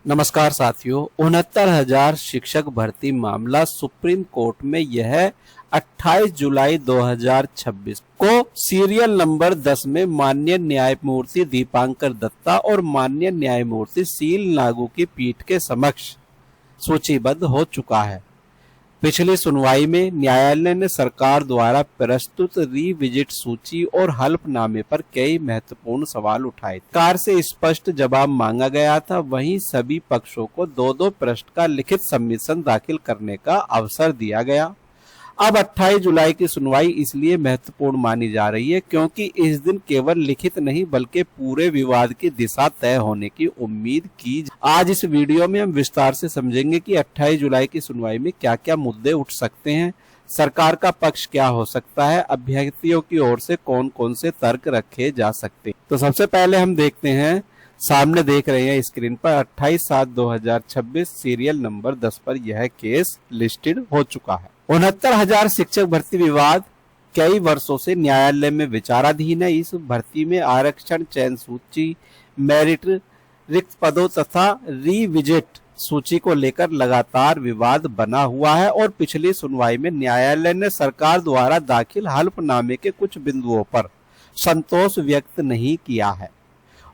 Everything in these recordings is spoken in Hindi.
नमस्कार साथियों, 69,000 शिक्षक भर्ती मामला सुप्रीम कोर्ट में यह 28 जुलाई 2026 को सीरियल नंबर 10 में माननीय न्यायमूर्ति दीपांकर दत्ता और माननीय न्यायमूर्ति सील नागू की पीठ के समक्ष सूचीबद्ध हो चुका है। पिछली सुनवाई में न्यायालय ने सरकार द्वारा प्रस्तुत रिविजिट सूची और हल्फनामे पर कई महत्वपूर्ण सवाल उठाए। सरकार से स्पष्ट जवाब मांगा गया था, वहीं सभी पक्षों को दो प्रश्न का लिखित सबमिशन दाखिल करने का अवसर दिया गया। अब 28 जुलाई की सुनवाई इसलिए महत्वपूर्ण मानी जा रही है क्योंकि इस दिन केवल लिखित नहीं बल्कि पूरे विवाद की दिशा तय होने की उम्मीद की। आज इस वीडियो में हम विस्तार से समझेंगे कि 28 जुलाई की सुनवाई में क्या क्या मुद्दे उठ सकते हैं, सरकार का पक्ष क्या हो सकता है, अभ्यर्थियों की ओर से कौन कौन से तर्क रखे जा सकते हैं। तो सबसे पहले हम देखते हैं, सामने देख रहे हैं स्क्रीन पर 28/7/2026 सीरियल नंबर 10 पर यह केस लिस्टेड हो चुका है। 69,000 शिक्षक भर्ती विवाद कई वर्षों से न्यायालय में विचाराधीन है। इस भर्ती में आरक्षण, चयन सूची, मेरिट, रिक्त पदों तथा रिविजिट सूची को लेकर लगातार विवाद बना हुआ है और पिछली सुनवाई में न्यायालय ने सरकार द्वारा दाखिल हल्फनामे के कुछ बिंदुओं पर संतोष व्यक्त नहीं किया है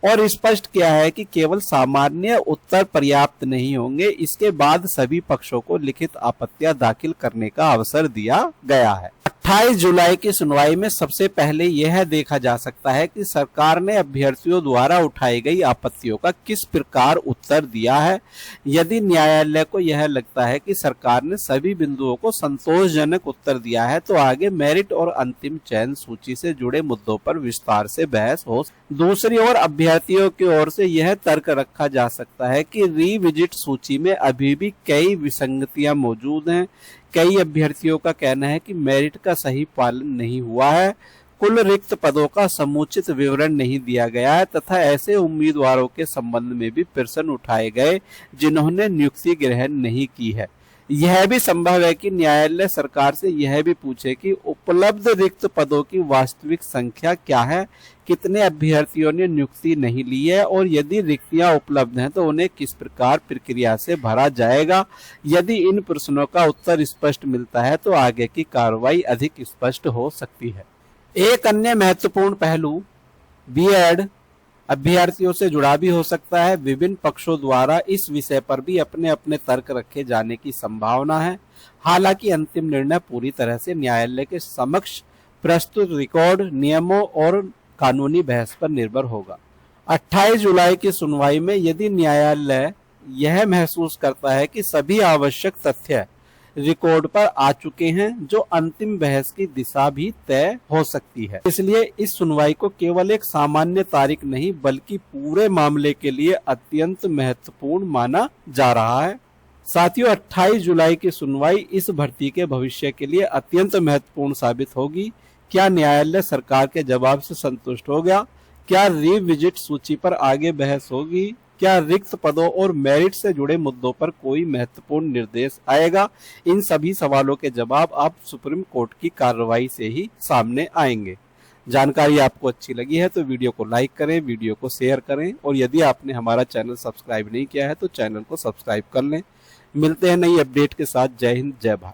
और स्पष्ट किया है कि केवल सामान्य उत्तर पर्याप्त नहीं होंगे। इसके बाद सभी पक्षों को लिखित आपत्तियां दाखिल करने का अवसर दिया गया है। 28 जुलाई की सुनवाई में सबसे पहले यह देखा जा सकता है कि सरकार ने अभ्यर्थियों द्वारा उठाई गई आपत्तियों का किस प्रकार उत्तर दिया है। यदि न्यायालय को यह लगता है कि सरकार ने सभी बिंदुओं को संतोषजनक उत्तर दिया है तो आगे मेरिट और अंतिम चयन सूची से जुड़े मुद्दों पर विस्तार से बहस हो। दूसरी ओर अभ्यर्थियों की ओर से यह तर्क रखा जा सकता है कि रिविजिट सूची में अभी भी कई विसंगतियां मौजूद हैं। कई अभ्यर्थियों का कहना है कि मेरिट का सही पालन नहीं हुआ है, कुल रिक्त पदों का समुचित विवरण नहीं दिया गया है तथा ऐसे उम्मीदवारों के संबंध में भी प्रश्न उठाए गए जिन्होंने नियुक्ति ग्रहण नहीं की है। यह भी संभव है कि न्यायालय सरकार से यह भी पूछे कि उपलब्ध रिक्त पदों की वास्तविक संख्या क्या है, कितने अभ्यर्थियों ने नियुक्ति नहीं ली है और यदि रिक्तियां उपलब्ध हैं तो उन्हें किस प्रकार प्रक्रिया से भरा जाएगा। यदि इन प्रश्नों का उत्तर स्पष्ट मिलता है तो आगे की कार्रवाई अधिक स्पष्ट हो सकती है। एक अन्य महत्वपूर्ण पहलू बीएड अभ्यर्थियों से जुड़ा भी हो सकता है। विभिन्न पक्षों द्वारा इस विषय पर भी अपने अपने तर्क रखे जाने की संभावना है। हालांकि अंतिम निर्णय पूरी तरह से न्यायालय के समक्ष प्रस्तुत रिकॉर्ड, नियमों और कानूनी बहस पर निर्भर होगा। 28 जुलाई की सुनवाई में यदि न्यायालय यह महसूस करता है कि सभी आवश्यक तथ्य रिकॉर्ड पर आ चुके हैं जो अंतिम बहस की दिशा भी तय हो सकती है, इसलिए इस सुनवाई को केवल एक सामान्य तारीख नहीं बल्कि पूरे मामले के लिए अत्यंत महत्वपूर्ण माना जा रहा है। साथियों, 28 जुलाई की सुनवाई इस भर्ती के भविष्य के लिए अत्यंत महत्वपूर्ण साबित होगी। क्या न्यायालय सरकार के जवाब से संतुष्ट हो गया? क्या रिविजिट सूची पर आगे बहस होगी? क्या रिक्त पदों और मेरिट से जुड़े मुद्दों पर कोई महत्वपूर्ण निर्देश आएगा? इन सभी सवालों के जवाब अब सुप्रीम कोर्ट की कार्रवाई से ही सामने आएंगे। जानकारी आपको अच्छी लगी है तो वीडियो को लाइक करें, वीडियो को शेयर करें और यदि आपने हमारा चैनल सब्सक्राइब नहीं किया है तो चैनल को सब्सक्राइब कर लें। मिलते हैं नई अपडेट के साथ। जय हिंद, जय भारत।